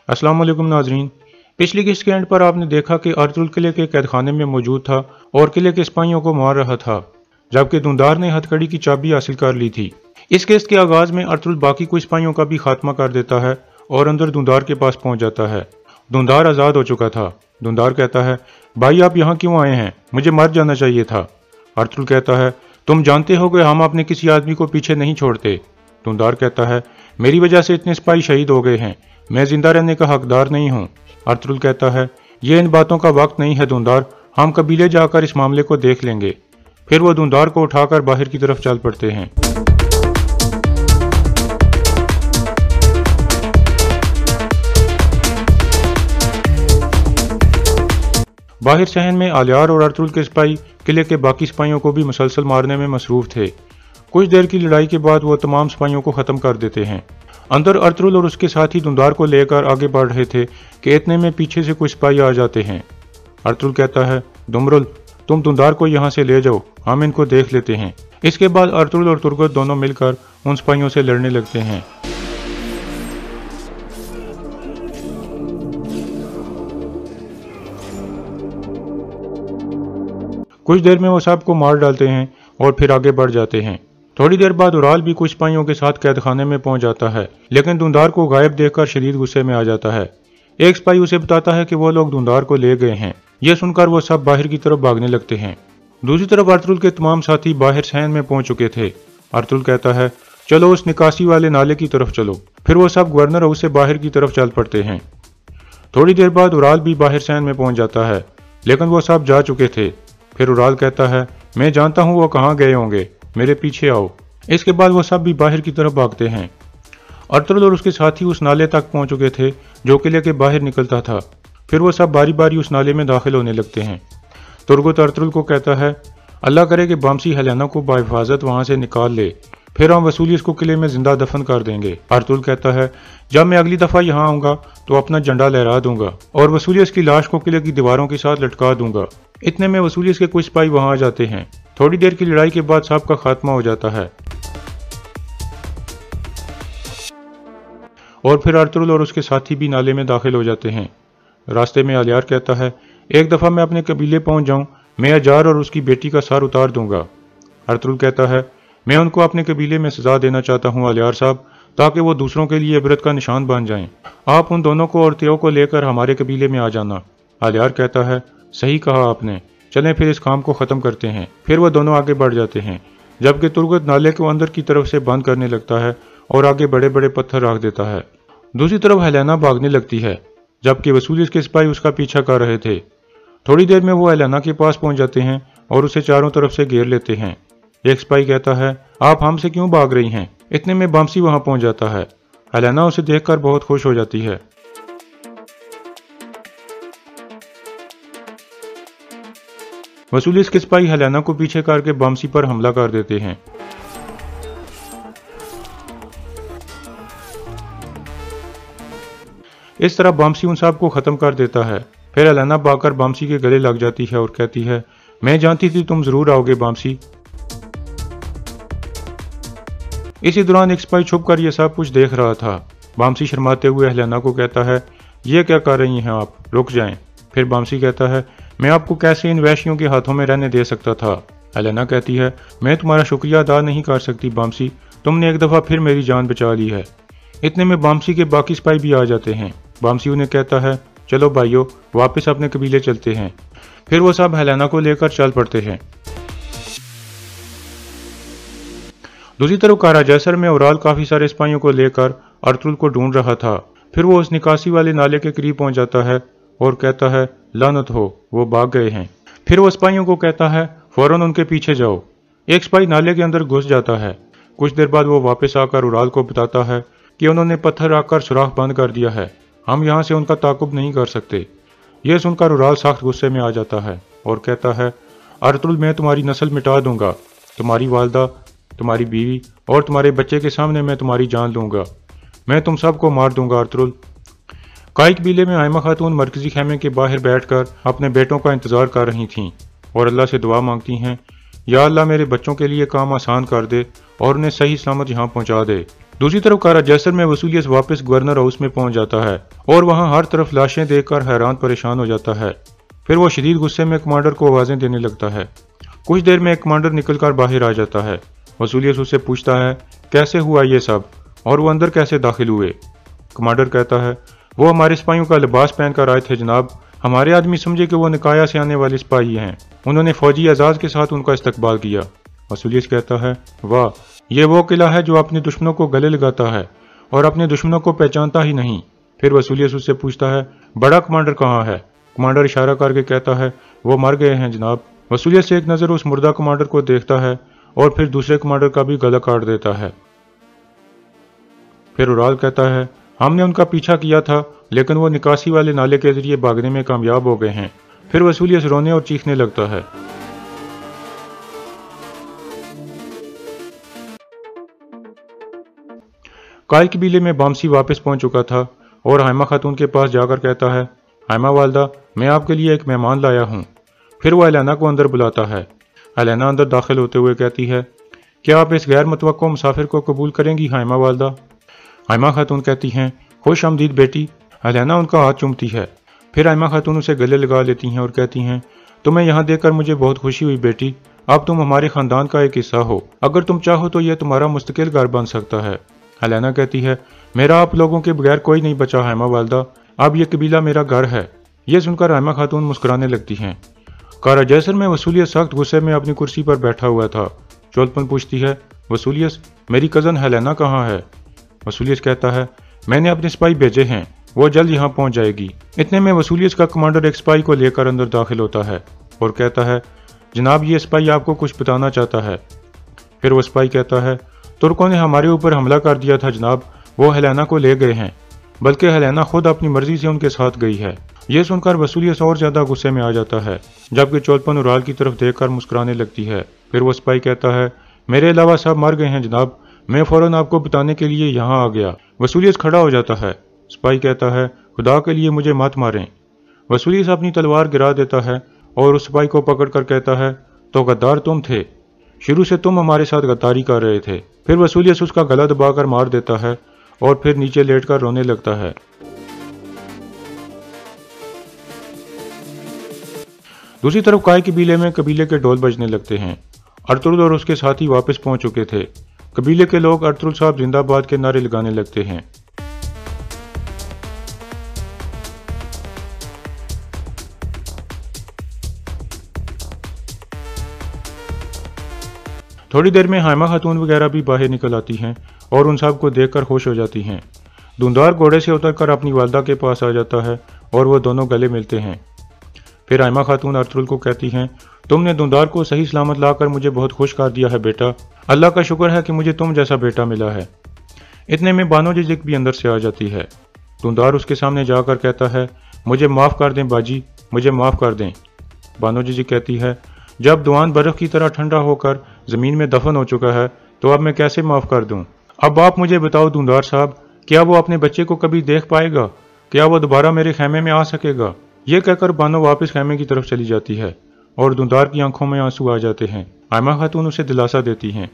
अस्सलाम वालेकुम नाजरीन। पिछली किस्त के एंड पर आपने देखा कि अर्तुल किले के कैदखाने में मौजूद था और किले के सिपाहियों को मार रहा था, जबकि दुंदार ने हथकड़ी की चाबी हासिल कर ली थी। इस किस्त के आगाज में अर्तुल बाकी कुछ सिपाहियों का भी खात्मा कर देता है और अंदर दुंदार के पास पहुंच जाता है। दुंदार आज़ाद हो चुका था। दुंदार कहता है, भाई आप यहाँ क्यों आए हैं? मुझे मर जाना चाहिए था। अर्तुल कहता है, तुम जानते हो कि हम अपने किसी आदमी को पीछे नहीं छोड़ते। दुंदार कहता है, मेरी वजह से इतने सिपाही शहीद हो गए हैं, मैं जिंदा रहने का हकदार नहीं हूँ। अर्तुल कहता है, ये इन बातों का वक्त नहीं है दुंदार, हम कबीले जाकर इस मामले को देख लेंगे। फिर वो दुंदार को उठाकर बाहर की तरफ चल पड़ते हैं। बाहर सहन में आलियार और अर्तुल के सिपाही किले के बाकी सिपाहियों को भी मुसलसल मारने में मसरूफ थे। कुछ देर की लड़ाई के बाद वो तमाम सिपाहियों को खत्म कर देते हैं। अंदर अर्तुल और उसके साथी दुंदार को लेकर आगे बढ़ रहे थे कि इतने में पीछे से कुछ सिपाही आ जाते हैं। अर्तुल कहता है, दुमरुल तुम दुंदार को यहाँ से ले जाओ, हम इनको देख लेते हैं। इसके बाद अर्तुल और तुर्गत दोनों मिलकर उन सिपाहियों से लड़ने लगते हैं। कुछ देर में वो सबको मार डालते हैं और फिर आगे बढ़ जाते हैं। थोड़ी देर बाद उराल भी कुछ सिपाहियों के साथ कैदखाने में पहुंच जाता है, लेकिन दुंदार को गायब देखकर शदीद गुस्से में आ जाता है। एक सिपाही उसे बताता है कि वो लोग दुंदार को ले गए हैं। यह सुनकर वो सब बाहर की तरफ भागने लगते हैं। दूसरी तरफ अर्तुल के तमाम साथी बाहर सहन में पहुंच चुके थे। अर्तुल कहता है, चलो उस निकासी वाले नाले की तरफ चलो। फिर वो सब गवर्नर हाउस से बाहर की तरफ चल पड़ते हैं। थोड़ी देर बाद उराल भी बाहर सहन में पहुंच जाता है, लेकिन वो सब जा चुके थे। फिर उराल कहता है, मैं जानता हूँ वो कहाँ गए होंगे, मेरे पीछे आओ। इसके बाद वो सब भी बाहर की तरफ भागते हैं। अर्तुल और उसके साथी उस नाले तक पहुंच चुके थे जो किले के बाहर निकलता था। फिर वो सब बारी बारी उस नाले में दाखिल होने लगते हैं। तुर्गत अर्तुल को कहता है, अल्लाह करे कि बामसी हेलेना को बाहिफाजत वहां से निकाल ले, फिर हम वसूलियस को किले में जिंदा दफन कर देंगे। अर्तुल कहता है, जब मैं अगली दफा यहाँ आऊंगा तो अपना झंडा लहरा दूंगा और वसूलियस की लाश को किले की दीवारों के साथ लटका दूंगा। इतने में वसूलियस के कुछ सिपाही वहां आ जाते हैं। थोड़ी देर की लड़ाई के बाद सबका खात्मा हो जाता है और फिर अर्तुल और उसके साथी भी नाले में दाखिल हो जाते हैं। रास्ते में आलियार कहता है, एक दफा मैं अपने कबीले पहुंच जाऊं, मैं अजार और उसकी बेटी का सर उतार दूंगा। अर्तुल कहता है, मैं उनको अपने कबीले में सजा देना चाहता हूं आलियार साहब, ताकि वो दूसरों के लिए इबरत का निशान बन जाएं। आप उन दोनों को और त्यों को लेकर हमारे कबीले में आ जाना। आलियार कहता है, सही कहा आपने, चलें फिर इस काम को खत्म करते हैं। फिर वह दोनों आगे बढ़ जाते हैं, जबकि तुर्गत नाले को अंदर की तरफ से बंद करने लगता है और आगे बड़े बड़े पत्थर रख देता है। दूसरी तरफ हेलेना भागने लगती है, जबकि वसूलियस के सिपाही उसका पीछा कर रहे थे। थोड़ी देर में वो हेलेना के पास पहुंच जाते हैं और उसे चारों तरफ से घेर लेते हैं। एक सिपाही कहता है, आप हमसे क्यों भाग रही हैं? इतने में बामसी वहां पहुंच जाता है। हेलेना उसे देखकर बहुत खुश हो जाती है। वसूलियस के सिपाही हेलेना को पीछे करके बामसी पर हमला कर देते हैं। इस तरह बामसी उन सब को खत्म कर देता है। फिर हेलेना भागकर बामसी के गले लग जाती है और कहती है, मैं जानती थी तुम जरूर आओगे बामसी। इसी दौरान एक सिपाही छुप कर यह सब कुछ देख रहा था। बामसी शर्माते हुए हेलेना को कहता है, ये क्या कर रही हैं आप, रुक जाएं। फिर बामसी कहता है, मैं आपको कैसे इन वैश्यों के हाथों में रहने दे सकता था। हेलेना कहती है, मैं तुम्हारा शुक्रिया अदा नहीं कर सकती बामसी, तुमने एक दफा फिर मेरी जान बचा ली है। इतने में बामसी के बाकी सिपाही भी आ जाते हैं। बामसी उन्हें कहता है, चलो भाइयों वापस अपने कबीले चलते हैं। फिर वो सब हेलेना को लेकर चल पड़ते हैं। दूसरी तरफ काराजैसर में उराल काफी सारे सिपाहियों को लेकर अर्तुल को ढूंढ रहा था। फिर वो उस निकासी वाले नाले के करीब पहुंच जाता है और कहता है, लानत हो, वो भाग गए हैं। फिर वो सिपाहियों को कहता है, फौरन उनके पीछे जाओ। एक सिपाही नाले के अंदर घुस जाता है। कुछ देर बाद वो वापस आकर उराल को बताता है कि उन्होंने पत्थर रखकर सुराख बंद कर दिया है। हम यहाँ से उनका ताकुब नहीं कर सकते। यह सुनकर उराल सख्त गुस्से में आ जाता है और कहता है, अर्तुल, मैं तुम्हारी नस्ल मिटा दूंगा। तुम्हारी वालदा, तुम्हारी बीवी और तुम्हारे बच्चे के सामने मैं तुम्हारी जान लूंगा। मैं तुम सबको मार दूंगा अर्तुल। काई कबीले में आयमा खातून मरकजी खेमे के बाहर बैठकर अपने बेटों का इंतजार कर रही थीं और अल्लाह से दुआ मांगती हैं, या अल्लाह मेरे बच्चों के लिए काम आसान कर दे और उन्हें सही सलामत यहाँ पहुँचा दे। दूसरी तरफ कारा जैसर में वसूलियत वापस गवर्नर हाउस में पहुंच जाता है और वहां हर तरफ लाशें देखकर हैरान परेशान हो जाता है। फिर वो शदीद गुस्से में कमांडर को आवाजें देने लगता है। कुछ देर में कमांडर निकलकर बाहर आ जाता है। वसूलियत उससे पूछता है, कैसे हुआ ये सब और वो अंदर कैसे दाखिल हुए? कमांडर कहता है, वो हमारे सिपाहियों का लिबास पहनकर आए थे जनाब। हमारे आदमी समझे कि वो निकाया से आने वाले सिपाही हैं। उन्होंने फौजी एजाज के साथ उनका इस्तकबाल किया। वसूलियत कहता है, वाह, ये वो किला है जो अपने दुश्मनों को गले लगाता है और अपने दुश्मनों को पहचानता ही नहीं। फिर वसूलियत उससे पूछता है, बड़ा कमांडर कहाँ है? कमांडर इशारा करके कहता है, वो मर गए हैं जनाब। वसूलियत से एक नज़र उस मुर्दा कमांडर को देखता है और फिर दूसरे कमांडर का भी गला काट देता है। फिर उराल कहता है, हमने उनका पीछा किया था लेकिन वो निकासी वाले नाले के जरिए भागने में कामयाब हो गए हैं। फिर वसूलियत रोने और चीखने लगता है। काई कबीले में बामसी वापस पहुंच चुका था और हाइमा खातून के पास जाकर कहता है, हाइमा वालदा, मैं आपके लिए एक मेहमान लाया हूं। फिर वो एलेना को अंदर बुलाता है। एलेना अंदर दाखिल होते हुए कहती है, क्या आप इस गैर मुतवक्को मुसाफिर को कबूल करेंगी हाइमा वालदा? हाइमा खातून कहती हैं, खुश आमदीद बेटी। एलेना उनका हाथ चूमती है। फिर हाइमा खातून उसे गले लगा लेती हैं और कहती हैं, तुम्हें यहाँ देखकर मुझे बहुत खुशी हुई बेटी। अब तुम हमारे खानदान का एक हिस्सा हो। अगर तुम चाहो तो यह तुम्हारा मुस्तकिल घर बन सकता है। एलेना कहती है, मेरा आप लोगों के बगैर कोई नहीं बचा हाइमा वालदा। अब यह कबीला मेरा घर है। यह सुनकर हाइमा खातून मुस्कुराने लगती हैं। कारा जैसर में वसूलियत सख्त गुस्से में अपनी कुर्सी पर बैठा हुआ था। चोलपन पूछती है, वसूलियत, मेरी कज़न हेलेना कहाँ है? वसूलियत कहता है, मैंने अपने सिपाही भेजे हैं, वो जल्द यहाँ पहुँच जाएगी। इतने में वसूलियत का कमांडर एक सिपाही को लेकर अंदर दाखिल होता है और कहता है, जनाब, ये सिपाही आपको कुछ बताना चाहता है। फिर वो सिपाही कहता है, तुर्कों ने हमारे ऊपर हमला कर दिया था जनाब। वो हेलेना को ले गए हैं, बल्कि हेलेना खुद अपनी मर्जी से उनके साथ गई है। यह सुनकर वसूलियत और ज्यादा गुस्से में आ जाता है, जबकि चोलपन उराल की तरफ देखकर मुस्कुराने लगती है। फिर वो सिपाही कहता है, मेरे अलावा सब मर गए हैं जनाब। मैं फौरन आपको बताने के लिए यहाँ आ गया। वसूलियत खड़ा हो जाता है। सिपाही कहता है, खुदा के लिए मुझे मत मारें। वसूलियत अपनी तलवार गिरा देता है और उस सिपाही को पकड़कर कहता है, तो गद्दार तुम थे, शुरू से तुम हमारे साथ गद्दारी कर रहे थे। फिर वसूलियत उसका गला दबाकर मार देता है और फिर नीचे लेटकर रोने लगता है। दूसरी तरफ काय कबीले में कबीले के ढोल बजने लगते हैं। अर्तुल और उसके साथी वापस पहुंच चुके थे। कबीले के लोग अर्तुल साहब जिंदाबाद के नारे लगाने लगते हैं। थोड़ी देर में हाइमा खातून वगैरह भी बाहर निकल आती हैं और उन सब को देखकर खुश हो जाती हैं। धुंधार घोड़े से उतरकर अपनी वालदा के पास आ जाता है और वो दोनों गले मिलते हैं। फिर हाइमा खातून अर्तुल को कहती हैं, तुमने धुंधार को सही सलामत लाकर मुझे बहुत खुश कर दिया है बेटा। अल्लाह का शुक्र है कि मुझे तुम जैसा बेटा मिला है। इतने में बानो जिजिक भी अंदर से आ जाती है। धुंधार उसके सामने जाकर कहता है, मुझे माफ़ कर दें बाजी, मुझे माफ़ कर दें। बानो जिजिक कहती है, जब दुआन बर्फ की तरह ठंडा होकर ज़मीन में दफन हो चुका है तो अब मैं कैसे माफ़ कर दूं? अब आप मुझे बताओ धुंधार साहब, क्या वो अपने बच्चे को कभी देख पाएगा? क्या वो दोबारा मेरे खेमे में आ सकेगा? ये कहकर बानो वापस खेमे की तरफ चली जाती है और धुंधार की आंखों में आंसू आ जाते हैं। हाइमा खातून उसे दिलासा देती हैं।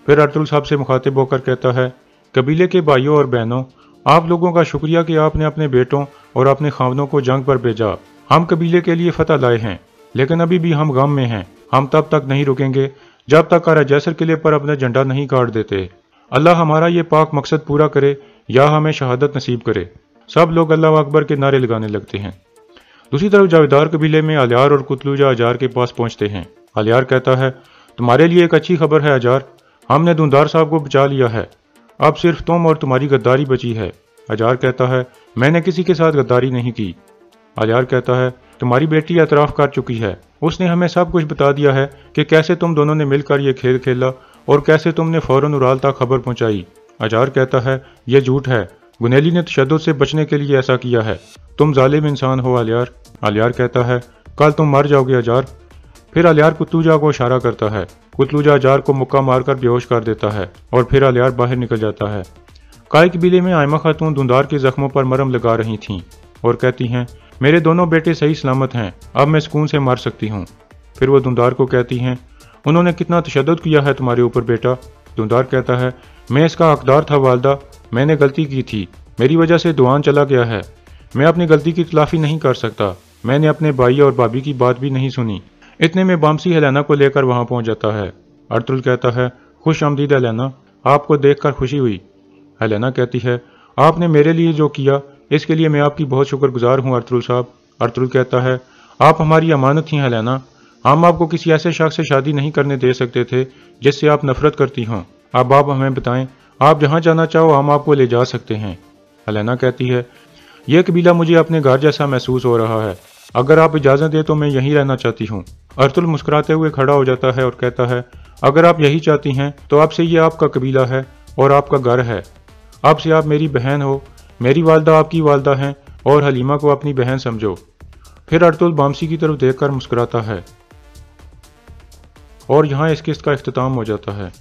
फिर अर्तुल साहब से मुखातिब होकर कहता है, कबीले के भाइयों और बहनों, आप लोगों का शुक्रिया कि आपने अपने बेटों और अपने खावनों को जंग पर भेजा। हम कबीले के लिए फतह लाए हैं, लेकिन अभी भी हम गम में हैं। हम तब तक नहीं रुकेंगे जब तक कारा जैसर किले पर अपना झंडा नहीं गाड़ देते। अल्लाह हमारा ये पाक मकसद पूरा करे या हमें शहादत नसीब करे। सब लोग अल्लाह अकबर के नारे लगाने लगते हैं। दूसरी तरफ जावेदार कबीले में अलियार और कुतलूजा अजार के पास पहुंचते हैं। अलियार कहता है, तुम्हारे लिए एक अच्छी खबर है अजार, हमने धुंधार साहब को बचा लिया है। अब सिर्फ तुम और तुम्हारी गद्दारी बची है। अजार कहता है, मैंने किसी के साथ गद्दारी नहीं की। अलियार कहता है, तुम्हारी बेटी एतराफ़ कर चुकी है। उसने हमें सब कुछ बता दिया है कि कैसे तुम दोनों ने मिलकर ये खेल खेला और कैसे तुमने फौरन उराल तक खबर पहुंचाई अजार कहता है, यह झूठ है, गुनेली ने तशद्दुद से बचने के लिए ऐसा किया है। तुम जालिम इंसान हो आलियार। आलियार कहता है, कल तुम मर जाओगे अजार। फिर आलियार कुतलूजा को इशारा करता है। कुतलूजा अजार को मुक्का मारकर बेहोश कर देता है और फिर आलियार बाहर निकल जाता है। काय कबीले में आयमा खातून धुंधार के जख्मों पर मरहम लगा रही थीं और कहती हैं, मेरे दोनों बेटे सही सलामत हैं, अब मैं सुकून से मर सकती हूँ। फिर वो धुंधार को कहती हैं, उन्होंने कितना तशद्दुद किया है तुम्हारे ऊपर बेटा। धुंधार कहता है, मैं इसका हकदार था वालदा, मैंने गलती की थी, मेरी वजह से दुआन चला गया है, मैं अपनी गलती की तलाफी नहीं कर सकता, मैंने अपने भाई और भाभी की बात भी नहीं सुनी। इतने में बामसी हेलेना को लेकर वहां पहुंच जाता है। अर्तुल कहता है, खुश आमदीद हेलेना, आपको देखकर खुशी हुई। हेलेना कहती है, आपने मेरे लिए जो किया इसके लिए मैं आपकी बहुत शुक्रगुजार हूँ अर्तुल साहब। अर्तुल कहता है, आप हमारी अमानत थी हेलेना, हम आपको किसी ऐसे शख्स से शादी नहीं करने दे सकते थे जिससे आप नफरत करती हों। अब आप हमें बताएं, आप जहाँ जाना चाहो हम आपको ले जा सकते हैं। हेलेना कहती है, यह कबीला मुझे अपने घर जैसा महसूस हो रहा है, अगर आप इजाज़त दें तो मैं यहीं रहना चाहती हूँ। अर्तुल मुस्कुराते हुए खड़ा हो जाता है और कहता है, अगर आप यही चाहती हैं तो अब से ये आपका कबीला है और आपका घर है, अब से आप मेरी बहन हो, मेरी वालदा आपकी वालदा हैं और हलीमा को अपनी बहन समझो। फिर अर्तुल बामसी की तरफ देखकर मुस्कुराता है और यहाँ इस किस्त का इख्तिताम हो जाता है।